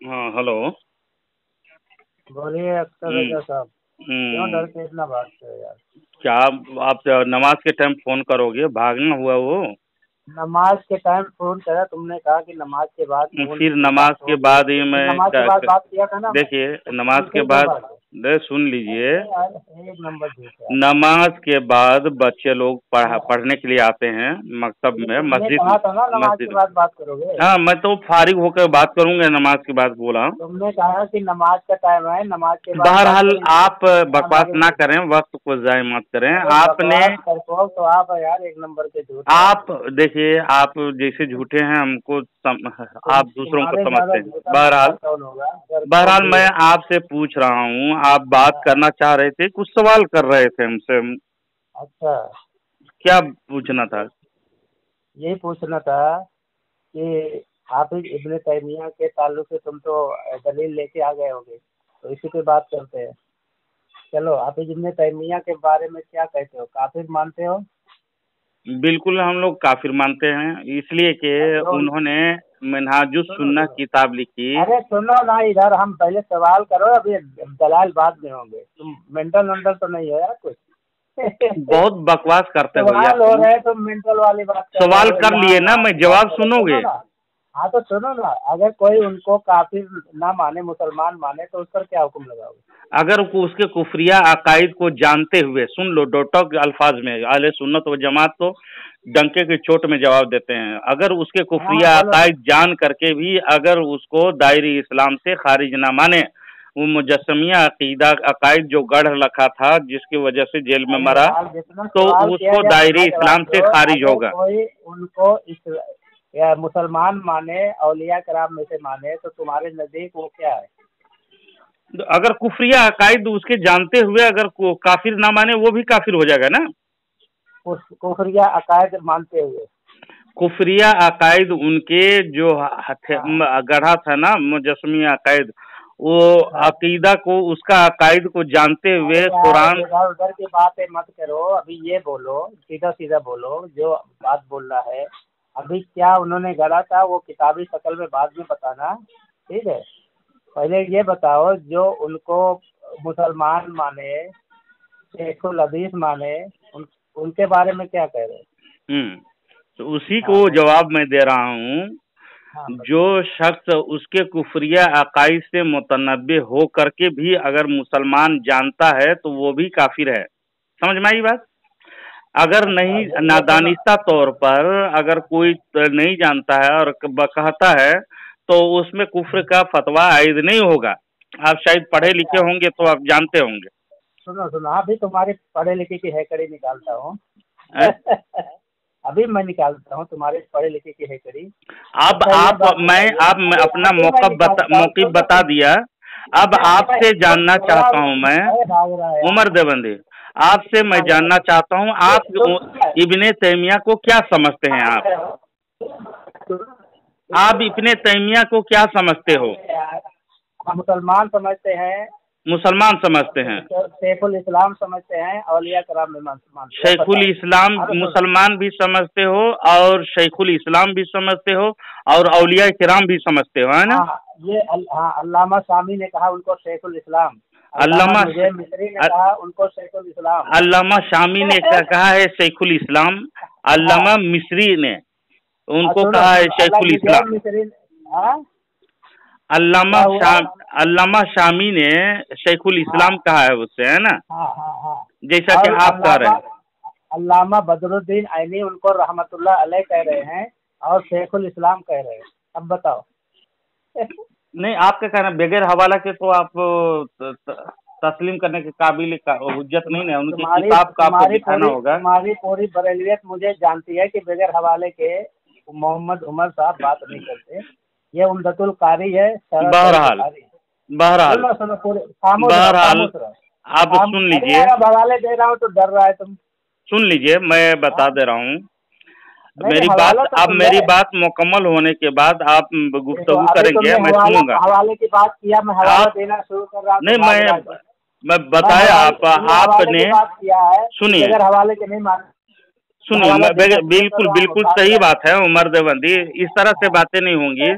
हाँ हेलो। बोलिए अख्तर रजा साहब, क्यों डर के इतना भागते हो यार? क्या आप नमाज के टाइम फोन करोगे? भागना हुआ वो? नमाज के टाइम फोन करा, तुमने कहा कि नमाज के बाद फोन फिर कीजिएगा, नमाज तो के बाद ही मैं नमाज के बाद बात किया था ना मैं। देखिए नमाज तो के फिर क्यों बाद भागे? सुन लीजिए। अरे यार, एक नंबर झूठ है यार। नमाज के बाद बच्चे लोग पढ़ने के लिए आते हैं मकतब में, तुमने मस्जिद कहा था ना नमाज के मस्जिद। बाद बात करोगे। हाँ मैं तो फारिग होकर बात करूंगा, नमाज के बाद बोला। तुमने कहा कि नमाज का टाइम है, नमाज के बाद बात बहरहाल करेंगे। आप टाइम बकवास आगे ना बढ़ेगा। करें, वक्त को ज़ाय मत करें। अरे आपने बकवास करको तो आप यार एक नंबर के झूठ है आप आदमी। देखिए, आप जैसे झूठे हैं हमको आप दूसरों को तुम्हारे समझते ज्यादा हैं। झूठा दूसरा बहरहाल कौन होगा? डरपोक बहरहाल भी मैं है। आपसे पूछ रहा हूँ, आप बात हाँ, करना चाह रहे थे, कुछ सवाल कर रहे थे हमसे। अच्छा, क्या पूछना था? यही पूछना था कि हाफिज इब्ने तैमिया के ताल्लुक से तुम तो दलील लेके आ गए होगे, तो इसी पे बात करते हैं। चलो, हाफिज इब्ने तैमिया के बारे में क्या कहते हो? काफिर मानते हो? बिल्कुल हम लोग काफिर मानते हैं, इसलिए कि तो उन्होंने मिनहाजुस सुनो सुन्नह सुनो, किताब लिखी। अरे सुनो ना, इधर हम पहले सवाल करो, अभी दलाल बाद में होंगे। तुम मेंटल वेंटल तो नहीं हो यार कुछ? बहुत बकवास करते हो यार सवाल हो तुम। रहे हैं, तुम मेंटल वाली बात कर रहे सवाल हो, कर यहाँ लिए ना, वहाँ मैं की बात जवाब करो। सुनो सुनोगे? ना, हाँ तो सुनो ना, अगर कोई उनको काफिर ना माने, मुसलमान माने, तो उस पर क्या हुक्म लगाओगे? अगर उसके कुफरिया अकायद को जानते हुए, सुन लो डॉक्टर के अल्फाज में, अहले सुन्नत व जमात तो डंके की चोट में जवाब देते हैं। अगर उसके हाँ हाँ, कुफरिया बोलो तो। अकायद जान करके भी अगर उसको दायरे इस्लाम से खारिज ना माने, वो मुजस्समिया अकीदा अकायद जो गढ़ रखा था जिसकी वजह से जेल में अरे मरा, यार, जितना तो सवाल किया उसको गया दायरे उतना जवाब इस्लाम से दो। खारिज अगर होगा। कोई उनको इस या मुसलमान माने, औलिया कराम में से माने, तो तुम्हारे नजदीक वो क्या है? अगर कुफरिया अकायद उसके जानते हुए अगर काफिर ना माने, वो भी काफिर हो जाएगा ना। उस कुफरिया अकायद मानते हुए। कुफरिया अकायद उनके जो हाँ गढ़ा था ना मुजस्समी अकायद, वो हाँ। अकीदा को, उसका अकायद को जानते अरे हुए यार, कुरान। इधर उधर की बातें मत करो, अभी ये बोलो, सीधा सीधा बोलो जो बात बोलना है। अभी क्या उन्होंने गढ़ा था वो किताबी शक्ल में बाद में बताना, ठीक है? पहले ये बताओ, जो उनको मुसलमान माने, शेखुल हदीस माने, उनके बारे में क्या कह रहे हैं? तो उसी को हाँ बोलो। जवाब मैं दे रहा हूँ। हाँ जो बताओ। शख्स उसके कुफरिया अकायद से मुतनब्बे हो करके भी अगर मुसलमान जानता है तो वो भी काफिर है। समझ में आई बात? अगर अच्छा, नहीं, ये सुनो। नादानिस्ता तौर पर अगर कोई नहीं जानता है और कहता है, तो उसमें कुफ्र का फतवा आयद नहीं होगा। आप शायद पढ़े लिखे अच्छा होंगे तो आप जानते होंगे। सुनो सुनो, अभी तुम्हारे पढ़े लिखे की हैकड़ी निकालता हूँ। हैं? अभी मैं निकालता हूँ तुम्हारे पढ़े लिखे की हैकड़ी। अब अच्छा ये आप बात मैं बताइए, आप मैं अभी अपना अभी मैं निकालता हूँ, मौक़िफ़ सुनो बता सुनो। दिया। अब आपसे तो जानना थोड़ा चाहता हूँ मैं, अरे भाग रहा है यार। उमर देवंदी, आपसे मैं भाग रहा जानना चाहता हूँ, है। आप इब्ने तैमिया को क्या समझते हैं? आप इब्ने तैमिया को क्या समझते हो? हम मुसलमान समझते हैं, मुसलमान समझते हैं। शेखुल इस्लाम समझते हैं, औलिया कराम में मानते हैं। शेखुल बताओ। इस्लाम अब सुनो। मुसलमान भी समझते हो, और शेखुल इस्लाम भी समझते हो, और औलिया किराम भी समझते हो, है ना? हाँ, ये हाँ, अल्लामा शामी ने कहा उनको शेखुल इस्लाम। अल्लामा अल्लामा नजैम मिस्री ने कहा उनको शेखुल इस्लाम। अल्लामा शामी ने कहा है शेखुल इस्लाम, हाँ, अल्लामा मिस्री ने उनको सुनो कहा है सुनो, शेखुल नजैम इस्लाम। मिस्री। हाँ, अल्लामा क्या हुआ? शाम अल्लामा शामी ने शेखुल इस्लाम हाँ कहा है उससे, है ना? हाँ हाँ हाँ। जैसा कि और आप कह रहे अल्लामा हैं। अल्लामा बदरुद्दीन ऐनी उनको रहमतुल्लाह अलैह कह रहे हैं, और शेखुल इस्लाम कह रहे हैं। अब बताओ। नहीं, आपका कहना बगैर हवाला के तो आप तस्लीम करने के काबिल का हुज्जत नहीं है, उनकी तुम्हारी किताब का आपको तुम्हारी दिखाना पूरी होगा। तुम्हारी पूरी बरेलियत मुझे जानती है कि बगैर हवाले के मोहम्मद उमर साहब बात नहीं करते। ये उम्दतुल कारी है, शरह सही बहरहाल बुखारी। बहरहाल सुनो सुनो, पूरे खामोश रहो, बहरहाल खामोश रहो। आप सुन अरे लीजिए, यार, अब हवाले दे रहा हूँ तो डर रहा है तुम। सुन लीजिए, मैं बता हाँ, दे रहा हूँ। नहीं हवाला तो सुन ले। मेरी बात मुकम्मल होने के बाद आप देखो, गुफ्तगू अभी करेंगे, तुमने मैं हवाला सुनूंगा। हवाले की बात किया, मैं हवाला आप देना शुरू कर रहा हूँ तो नहीं, भाग रहा है तुम। मैं मैं बताया, तुमने हवाले आपने की बात किया है कि सुनिए, बगैर हवाले के नहीं मान। मैं सुनिए, हवाला देना शुरू कर बिल्कुल रहा हूँ, बिल्कुल भाग सही रहा है। बात है उमर देवंदी, इस तरह से हाँ बातें नहीं होंगी।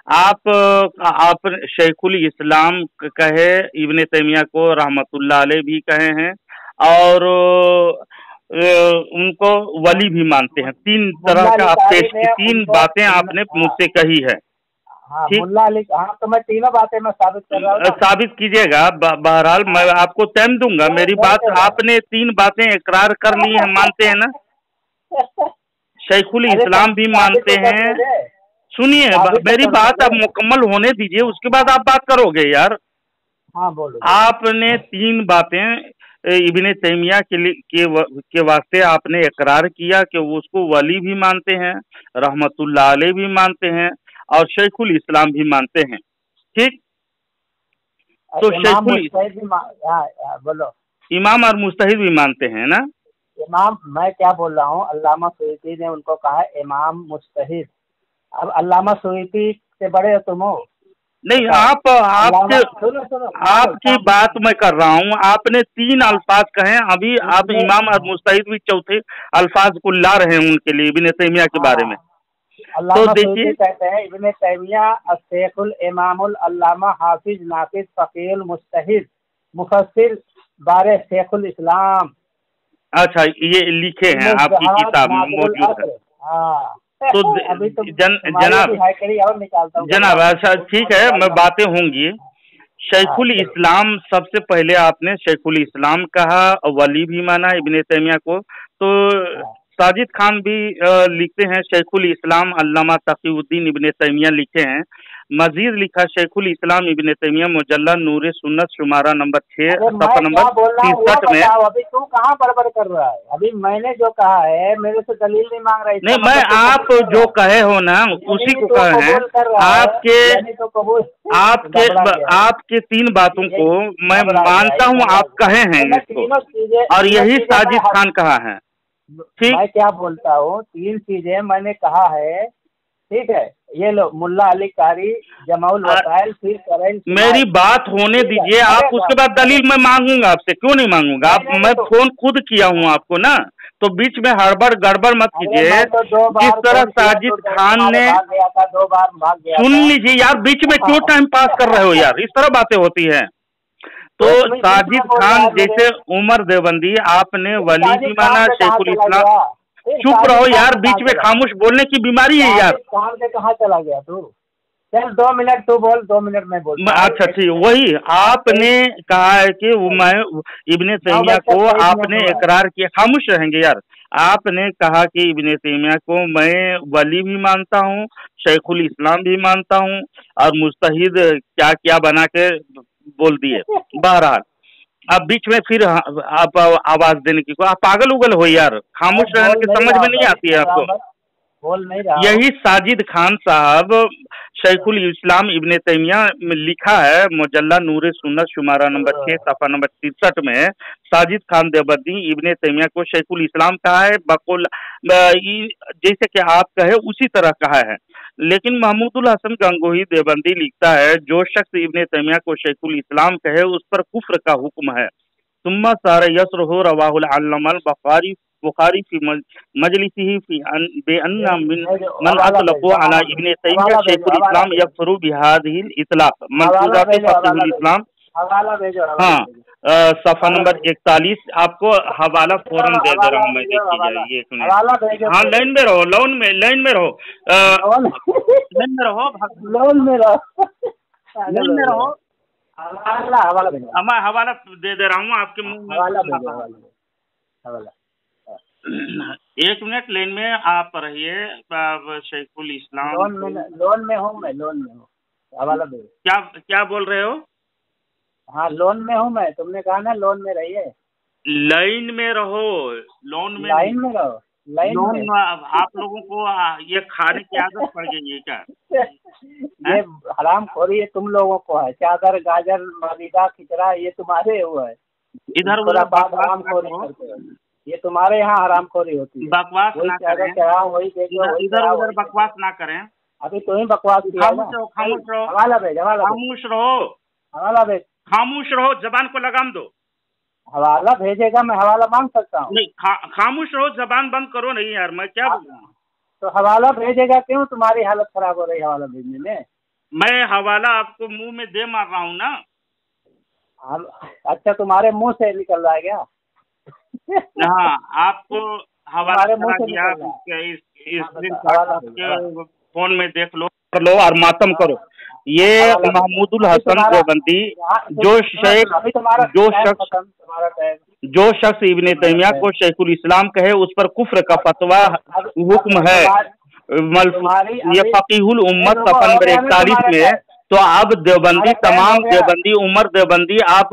आप शेखुल इस्लाम कहे, इब्ने तैमिया को रहमतुल्लाह अलैह भी कहे हैं, और उनको वली भी मानते हैं। तीन तरह का आप पेश की, तीन बातें आपने मुझसे कही है। हाँ, ठीक, मुल्ला अली, हाँ, तो मैं तीनों बातें मैं साबित कर रहा हूँ। साबित कीजिएगा। बहरहाल मैं आपको टाइम दूंगा। मेरी बात, आपने तीन बातें इकरार कर ली है, मानते हैं ना? शेखुल इस्लाम भी मानते हैं। सुनिए, मेरी बात अब मुकम्मल होने दीजिए, उसके बाद आप बात करोगे यार। हाँ, बोलो। आपने तीन बातें इब्ने तैमिया के वास्ते आपने इकरार किया कि वो उसको वली भी मानते हैं, रहमतुल्लाह अलैह भी मानते हैं, और शेखुल इस्लाम भी मानते हैं। ठीक, तो शेखुल बोलो, इमाम और मुस्तहिद भी मानते हैं ना? इमाम, मैं क्या बोल रहा हूँ, अल्लामा सुयूती ने उनको कहा इमाम मुस्तहिद। अब अल्लामा सुयूती से बड़े हो तुम हो? नहीं, आपकी बात मैं कर रहा हूँ। आपने तीन अल्फाज कहे, अभी आप इमाम और मुस्तहिद भी चौथे अल्फाज को ला रहे हैं उनके लिए, इब्ने तैमिया के बारे में। तो देखिए, कहते हैं इब्ने तैमिया शेखुल इमामुल अल्लामा हाफिज नाफिज फकीहुल मुस्तहिद मुफस्सिर बारे शेखुल इस्लाम। अच्छा, ये लिखे हैं आपकी किताब में मौजूद है? हाँ, तो अभी तो जनाब, अच्छा ठीक है, मैं बातें होंगी। शेखुल इस्लाम, सबसे पहले आपने शेखुल इस्लाम कहा, वली भी माना इब्ने तैमिया को। तो साजिद खान भी लिखते हैं शेखुल इस्लाम अल्लामा तकीउद्दीन इब्ने तैमिया लिखे हैं। मजीद लिखा शेखुल इस्लाम इब्ने तैमिया मुजल्ला नूर सुन्नत शुमारा नंबर 6 सफ़ा नंबर 63 में। अभी तू कहाँ बड़बड़ कर रहा है? अभी मैंने जो कहा है, मेरे से दलील नहीं मांग रहा है। नहीं, मैं आप जो कहे हो ना उसी को कहे हैं। आपके तीन बातों को मैं मानता हूँ, आप कहे हैं इसको, और यही साजिद खान कहा है। ठीक, मैं क्या बोलता हूँ, तीन चीजें मैंने कहा है, ठीक है? ये लो, मुल्ला अली कारी, जमाउल वसाइल, फिर करें। मेरी बात होने दीजिए आप, उसके बाद दलील मैं मांगूंगा आपसे। क्यों नहीं मांगूंगा? आप, मैं फोन खुद किया हूँ आपको ना, तो बीच में हड़बड़ गड़बड़ मत कीजिए। जिस तरह साजिद खान ने, 2 बार भाग गया, सुन लीजिए यार, बीच में क्यों टाइम पास कर रहे हो यार? इस तरह बातें होती है। तो साजिद खान जैसे उमर देवबंदी, आपने वली भी माना, शेखुल इस्लाम। चुप रहो यार, बीच में खामोश बोलने की बीमारी है यार। कहाँ चला गया तू? चल 2 मिनट तू बोल, 2 मिनट में बोल। अच्छा ठीक, वही आपने कहा है कि मैं इब्ने तैमिया को आपने इकरार किया। खामोश रहेंगे यार। आपने कहा कि इब्ने तैमिया को मैं वली भी मानता हूँ, शेखुल इस्लाम भी मानता हूँ, और मुस्तहिद क्या क्या बना के बोल दिए। बहरहाल, अब बीच में फिर आप आवाज देने की, आप पागल उगल हो यार। खामोश रहने की समझ में नहीं आती है आपको? बोल नहीं रहा। यही साजिद खान साहब शेखुल इस्लाम इब्ने तैमिया में लिखा है, मुजल्ला नूर सुन्नत शुमारा नंबर 6 सफ़ा नंबर 63 में। साजिद खान देवबंदी इब्ने तैमिया को शेखुल इस्लाम कहा है, बकुल जैसे कि आप कहे उसी तरह कहा है। लेकिन महमूदुल हसन गंगोही देवबंदी लिखता है, जो शख्स इब्ने तैमिया को शेखुल इस्लाम कहे उस पर कुफ्र का हुक्म है। सुम्मा सारा यसर हो रवाहुल अल्लमल बुखारी फी मजलिसिही फी बेअन्ना मन अतलक़ु अला इब्ने तैमिया शेखुल इस्लाम यकफरु बिहादिहिल इतलाक़ मलफूज़ात फ़क़ीहुल इस्लाम। हाँ, सफ़ा नंबर 41। आपको हवाला फौरन दे दे रहा हूँ मैं, देखिए जाए, ये सुनिए। हाँ, लाइन में रहो, लाइन में रहो, लाइन में रहो, मैं हवाला दे दे रहा हूँ आपके मुंह में। 1 मिनट लाइन में आप रहिए। शेखुल इस्लाम लोन में हूँ मैं, लोन में हूँ। हवाला दे। क्या बोल रहे हो? हाँ, लोन में हूँ मैं। तुमने कहा ना लोन में रहिए। लाइन में रहो, लोन में, लाइन में रहो, लाइन में। आप लोगों को ये खाने की आदत पड़ गई है क्या? ये हराम खोरी है तुम लोगों को है। चादर, गाजर, मालिदा, खिचड़ा, ये तुम्हारे हुआ है। इधर उधर हराम खोरी करते हो, ये तुम्हारे यहाँ हराम खोरी होती है। बकवास ना करें, इधर उधर बकवास ना करें। अभी तो ही बकवास किया ना। खामोश रहो, हवाला भेज, खामोश रहो, हवाला भेज, खामोश रहो, जबान को लगाम दो। हवाला भेजेगा, मैं हवाला मांग सकता हूँ? नहीं, खामोश रहो, जबान बंद करो। नहीं यार, मैं क्या बोल रहा हूँ? तो हवाला भेजेगा क्यों? तुम्हारी हालत खराब हो रही है हवाला भेजने में। मैं हवाला आपको मुंह में दे मार रहा हूँ ना। हम अच्छा तुम्हारे मुंह से निकल रहा है क्या? हाँ, आपको हवाला तुम्हारे मुंह करा से दिया। निकल रहा है। हाँ स्क्रीन बता, हवाला के फोन में देख लो, कर लो और मातम करो। ये हवाला महमूदुल अभी हसन तुम्हारा देवबंदी सुनो सुनो, अभी तुम्हारा जो टाइम शख्स खत्म, तुम्हारा टाइम, जो शख्स इब्ने तैमिया को शेखुल इस्लाम कहे उस पर कुफ्र का फतवा हुक्म है। तुम्हारी ये अभी फकीहुल उम्मत देखो सफा हो नंबर गया ना 41 तुम्हारा में। टाइम, तो आप देवबंदी, तुम्हारा टाइम तमाम हो गया। देवबंदी, उमर देवबंदी, आप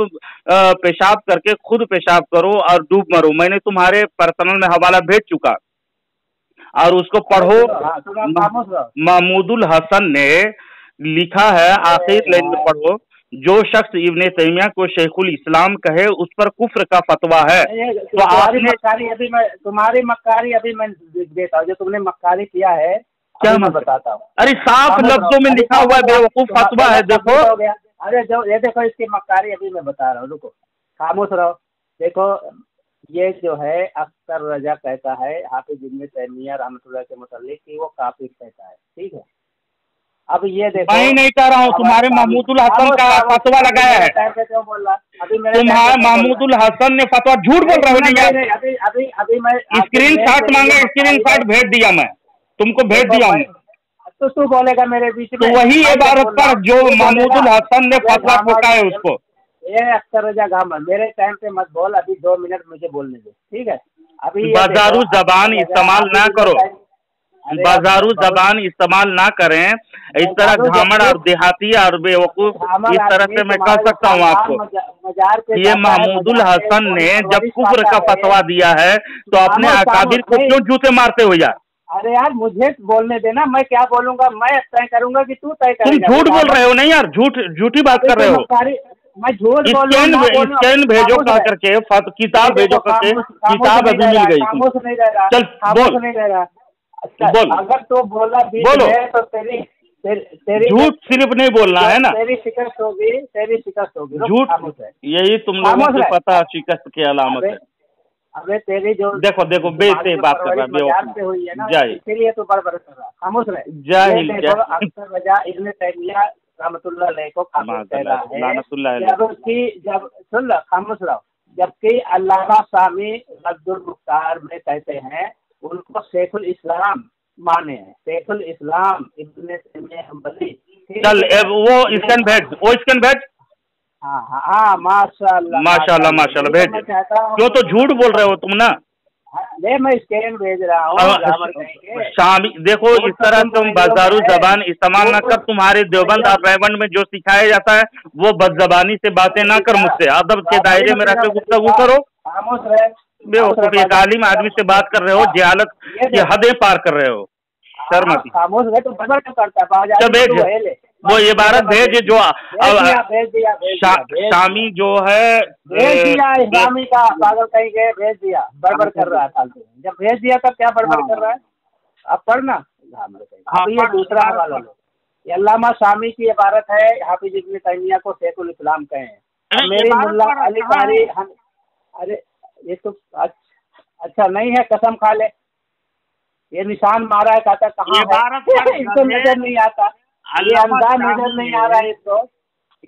पेशाब करके खुद पेशाब करो और डूब मरो। मैंने तुम्हारे पर्सनल में हवाला भेज चुका और उसको अरे पढ़ो। सुनो, हाँ सुनो, खामोश रहो। महमूदुल हसन ने लिखा है, अरे आखिर लाइन में भाई, पढ़ो। जो शख्स इब्ने तैमिया को शेखुल इस्लाम कहे उस पर कुफ्र का फतवा है। तो तुम्हारी आपने मक्कारी अभी मैं देता हूँ, जो तुमने मक्कारी किया है क्या अभी मैं मतलब? बताता हूँ। अरे साफ खामोश लफ्जों में रहो, अभी लिखा हुआ है, खामोश रहो, बेवकूफ फतवा है, देखो। हो गया। अरे जो ये देखो इसकी मक्कारी अभी मैं बता रहा हूँ, रुको, खामोश रहो। देखो ये जो है अख्तर रजा कहता है हाफिज इब्ने तैमिया रहमतुल्लाह के मुतालिक कि वो काफिर कहता है, ठीक है। अब ये देखो, मैं नहीं कह रहा हूँ, तुम्हारे महमूदुल हसन का फतवा लगाया है। टाइम पे क्यों बोल रहा? अभी मेरे तुम्हारे महमूदुल हसन ने फतवा, झूठ बोल रहे हो नहीं यार। अभी अभी अभी मैं स्क्रीन शॉट मांगे, स्क्रीन शॉट भेज दिया, मैं तुमको भेज दिया हूँ। तो तू बोलेगा मेरे बीच में? तो वही इबारत पर जो महमूदुल हसन ने फतवा ठोका है उसको। ये अख्तर रजा गामर, मेरे टाइम पे मत बोल, अभी 2 मिनट मुझे बोलने दे, ठीक है। अभी बाजारू जबान इस्तेमाल ना करो, बाजारू जबान इस्तेमाल ना करें। इस तरह घामड़ और देहाती और बेवकूफ, इस तरह से मैं कह सकता हूँ आपको। ये महमूदुल हसन ने जब कुफ्र का फतवा दिया है तो अपने अकाबिर को क्यों जूते मारते हो यार? अरे यार मुझे बोलने देना, मैं क्या बोलूंगा? मैं तय करूंगा कि तू तय तुम करेगा? झूठ बोल रहे हो नहीं यार, झूठी बात कर रहे हो। मैं झूठ स्कैन भेजो कह करके, किताब भेजो करके, किताब अभी मिल गई। खामोश नहीं रह रहा, चल बोल, नहीं रह रहा। बोल। अगर तो बोला भी बोलो। है तो तेरी झूठ सिर्फ नहीं बोलना है ना, तेरी शिकस्त होगी, तेरी शिकस्त होगी। झूठ यही तुम लोगों को पता है शिकस्त की अलामत है। अबे तेरी जो देखो बेसे बात कर रहा है हुई है ना, इसीलिए तो बड़बड़ कर रहा। खामोश रहे। जाहिल अख्तर रजा इब्ने तैमिया रहमतुल्लाह अलैह को काफिर कह रहा है, जब सुन लो, खामोश रहो। जबकि अल्लामा सामी रद्दुल मुख्तार में कहते हैं उनको शेखुल इस्लाम माने हैं, शेखुल इस्लाम इब्ने तैमिया हम्बली। चल वो स्कैन भेज। हाँ माशाल्लाह भेज। क्यों तो झूठ बोल रहे हो तुम ना? मैं स्कैन भेज रहा हूँ। शामी देखो, इस तरह तुम बाजारू जबान इस्तेमाल ना कर। तुम्हारे देवबंद और रायबंद में जो सिखाया जाता है वो बदजबानी से बातें ना कर, मुझसे अदब के दायरे में रहकर गुफ्तगू करो। बेवकूफ, एक आलिम आदमी से बात कर रहे हो, जहालत की हदें पार कर रहे हो। शर्म आती। खामोश है तो बदल करता भेज वो इबारत भेज जो भेज दिया शामी जो है, भेज दिया इस्लामी का पागल कहीं गए, भेज दिया। बड़बड़ कर रहा है फालतू। जब भेज दिया तब क्या बड़बड़ कर रहा है? अब पढ़ना। अब ये दूसरा हवाला लो, ये अल्लामा शामी की इबारत है, हाफिज इब्ने तैमिया को शेखुल इस्लाम कहे हैं। मेरी मुल्ला अली कारी, अरे ये तो अच्छा नहीं है, कसम खा ले। ये निशान मारा है, कहता कहाँ है? इसको नजर नहीं आता, ये अंधा नजर नहीं आ रहा है इसको,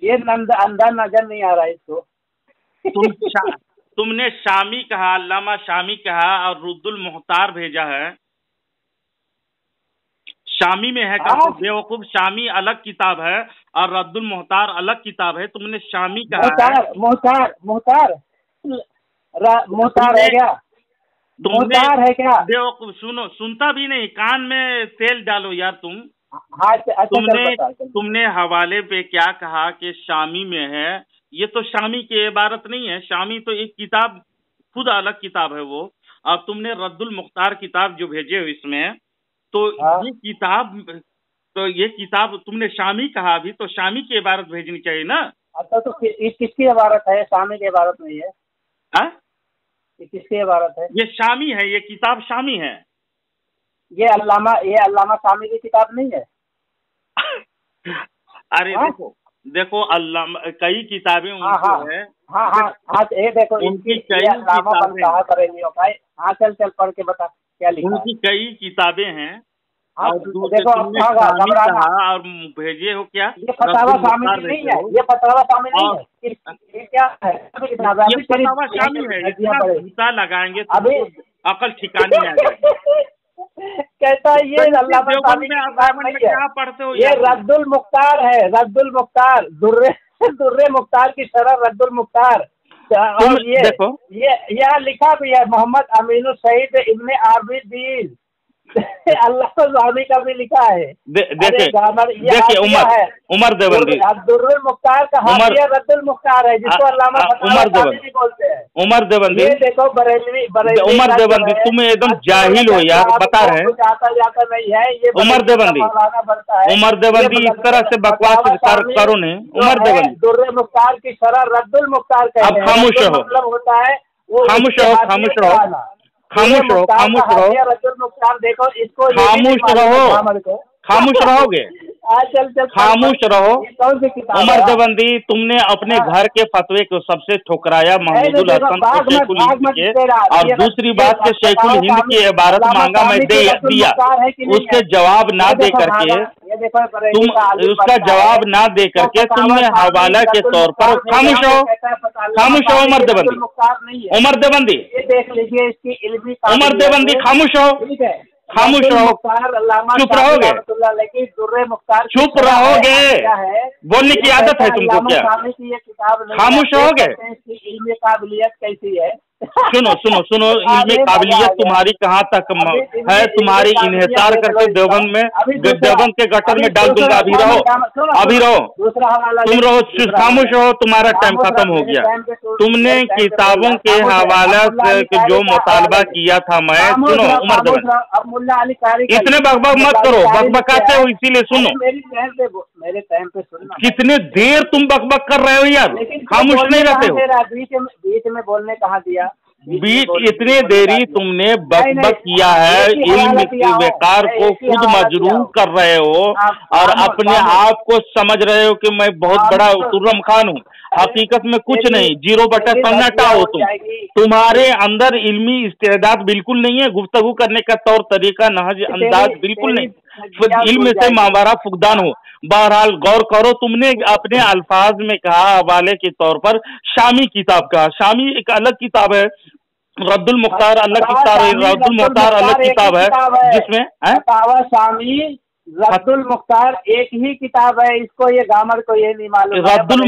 ये अंधा नजर नहीं आ रहा है इसको। तुमने शामी कहा, अल्लामा शामी कहा और रुद्दुल मुख्तार भेजा है। शामी में है का बेवकूफ, शामी अलग किताब है और रद्दुल मुख्तार अलग किताब है। तुमने शामी कहा मोहतार है क्या? मोहतार है क्या? बेवकूफ, सुनो, सुनता भी नहीं, कान में तेल डालो यार तुम। तुमने हवाले पे क्या कहा कि शामी में है? ये तो शामी की इबारत नहीं है, शामी तो एक किताब, खुद अलग किताब है वो। अब तुमने रद्दुल मुख्तार किताब जो भेजे हो इसमें, तो ये किताब तुमने शामी कहा अभी, तो शामी की इबारत भेजनी चाहिए ना। अच्छा तो किसकी इबारत है? शामी की इबारत नहीं है। ये किसकी इबारत है? ये शामी है, ये किताब शामी है। ये अल्लामा शामी की किताब नहीं है। अरे देखो अल्लामा कई किताबें उनकी है। ये देखो उनकी कई किताबें करेंगे भाई। चल पढ़ के बता क्या लिखा है। उनकी कई किताबें हैं। और दूसरे देखो तुमने शामी कहा और भेजे हो क्या? ये फतावा शामिल नहीं है, ये फतावा शामिल नहीं है, ये क्या है? ये फतावा शामिल है। इतना भूसा लगाएंगे अभी अकल ठिकाने में आ जाएगी। कहता है ये अल्लाह में क्या पढ़ते हो? ये रद्दुल मुख्तार है, रद्दुल मुख्तार, दुर्रे मुख्तार की शरह रद्दुल मुख्तार। और ये देखो ये यहाँ लिखा भी है मोहम्मद अमीनुल सईद इब्ने आबिदीन अल्लाह स्वामी का भी लिखा है। देखिए उमर देवबंदी दुर्रुल मुख्तार का हाशिया रद्दुल मुख्तार है, जिसको अल्लामा उमर देवबंदी बोलते हैं। उमर देवबंदी देखो बरेलवी उमर देवबंदी तुम एकदम जाहिल हो यार, बता रहे हैं। आता जाता नहीं है ये उमर देवबंदी इस तरह से बकवास करो नहीं। उमर देवबंदी दुर्रे मुख्तार की शरह रद्दुल मुख्तार का खामोश हो, मतलब होता है खामोश रहो, खामोश रहो, खामोश रहो, खामोश रहो, देखो इसको खामोश रहो, खामोश रहोगे, खामोश रहो। उमर देवबंदी तुमने अपने घर के फतवे को सबसे ठुकराया, महमूदुल हसन को शेखुल हिंद के, और दूसरी बात के शेखुल हिंद की इबारत मांगा मैं दे दिया, उसके जवाब ना दे करके तुम उसका जवाब ना दे करके तुमने हवाला के तौर पर खामोश रहो, खामोश रहो। उमर देवबंदी, उमर देवबंदी, उमर देवबंदी खामोश रहो, खामोश रहो, चुप रहोगे, चुप रहोगे, बोलने की आदत है तुमको क्या? खामोश रहोगे? काबिलियत कैसी है? सुनो सुनो सुनो, इल्मी काबिलियत तुम्हारी कहाँ तक है? तुम्हारी इन्हिसार करके देवबंद के गटर में डाल दूंगा। अभी रहो, अभी रहो, तुम रहो, खामोश रहो, तुम्हारा टाइम खत्म हो गया। तुमने किताबों के हवाले से जो मुतालबा किया था, मैं सुनो उमर देवबंद, इतने बकबक मत करो, बकबकाते हो इसीलिए सुनो। मेरे टाइम पे सुनना, कितने देर तुम बकबक कर रहे हो यार, खामोश नहीं रहते हो। बीच में बोलने कहाँ दिया? बीच इतने देरी तुमने बकबक किया है, इल्म के बेकार को खुद मजरूर कर रहे हो और अपने आप को समझ रहे हो कि मैं बहुत बड़ा तुर्रम खान हूँ। हकीकत में कुछ नहीं, 0/सन्नाटा हो तुम। तुम्हारे अंदर इल्मी इस्तेदाद बिल्कुल नहीं है, गुफ्तगू करने का तौर तरीका नहज अंदाज बिल्कुल नहीं, इल्म से मावारा फुकदान हो। बहरहाल गौर करो, तुमने अपने अल्फाज में कहा हवाले के तौर पर शामी किताब कहा। शामी एक अलग किताब है, रद्दुल मुख्तार अलग किताब है, रद्दुल मुख्तार अलग किताब है, जिसमें शामी रद्दुल मुख्तार एक ही किताब है। इसको ये गामर को ये नहीं मालूम। रद्दुल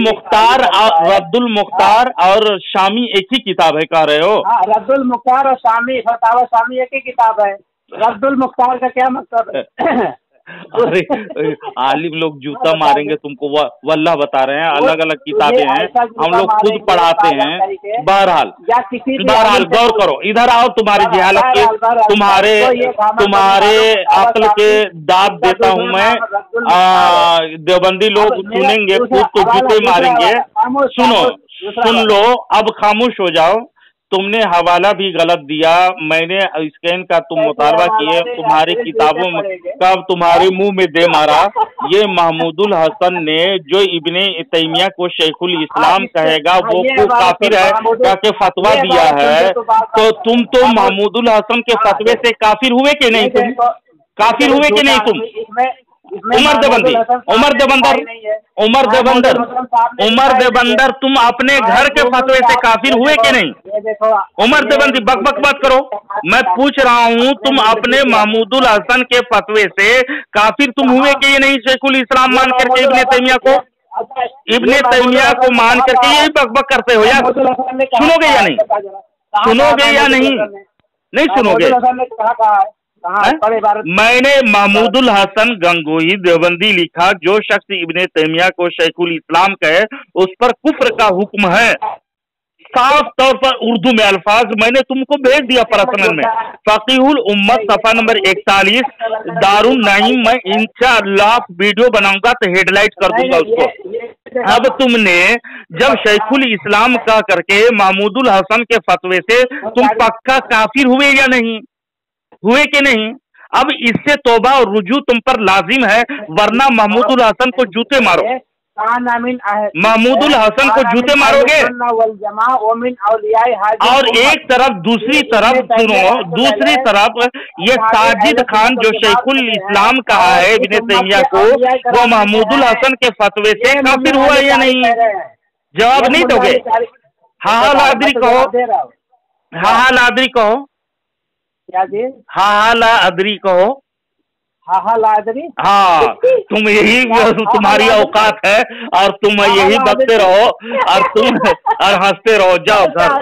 मुख्तार और शामी एक ही किताब है कह रहे हो? रद्दुल मुख्तार और शामी, फतावा शामी एक ही किताब है। रद्दुल मुख्तार का क्या मतलब है? अरे आलिम लोग जूता मारेंगे तुमको, वल्लाह बता रहे हैं, अलग अलग किताबें हैं, हम लोग खुद पढ़ाते हैं। बहरहाल गौर करो, इधर आओ, तुम्हारी जहालत के तुम्हारे अक्ल के दाद देता हूँ मैं। देवबंदी लोग सुनेंगे खुद तो जूते मारेंगे। सुन लो, अब खामोश हो जाओ। तुमने हवाला भी गलत दिया, मैंने स्कैन का तुम मुतालबा किए, तुम्हारी किताबों में कब तुम्हारे मुंह में दे मारा। ये महमूदुल हसन ने जो इब्ने तैमिया को शेखुल इस्लाम कहेगा वो काफिर है करके फतवा दिया है, तो तुम तो महमूदुल हसन के फतवे से काफिर हुए कि नहीं? तुम काफिर हुए कि नहीं? तुम उमर देवबंदर तुम अपने घर के फतवे से काफिर हुए कि नहीं? उमर देवबंदी बकबक मत करो, मैं पूछ रहा हूँ, तुम अपने महमूदुल हसन के फतवे से काफिर तुम हुए कि नहीं? शेखुल इस्लाम मान करके इब्ने तैमिया को मान करके यही बकबक करते हो यार। सुनोगे या नहीं? सुनोगे या नहीं? नहीं सुनोगे? मैंने महमूदुल हसन गंगोही देवबंदी लिखा, जो शख्स इब्ने तैमिया को शेखुल इस्लाम कहे उस पर कुफ्र का हुक्म है। साफ तौर पर उर्दू में अल्फाज मैंने तुमको भेज दिया पर्सनल में। फकीहुल उम्मत सफा नंबर 41 दारुन नईम, मैं इंशाअल्लाह वीडियो बनाऊंगा तो हेडलाइट कर दूंगा उसको। अब तुमने जब शेखुल इस्लाम कह करके महमूदुल हसन के फतवे से तुम पक्का काफिर हुए या नहीं? हुए कि नहीं? अब इससे तौबा और रुजू तुम पर लाजिम है, वरना महमूदुल हसन को जूते मारो। महमूदुल हसन को जूते मारोगे। और एक तरफ दूसरी तरफ सुनो, दूसरी तरफ ये साजिद खान जो शेखुल इस्लाम कहा है इब्ने तैमिया को, वो महमूदुल हसन के फतवे से काफिर हुआ या नहीं? जवाब नहीं दोगे? हाँ लादरी कहो, हाँ लादरी कहो, क्या जी? हाँ लादरी कहो। लादरी, हाँ तुम यही, तुम्हारी औकात है और तुम यही बकते रहो और तुम और हंसते रहो, जाओ घर।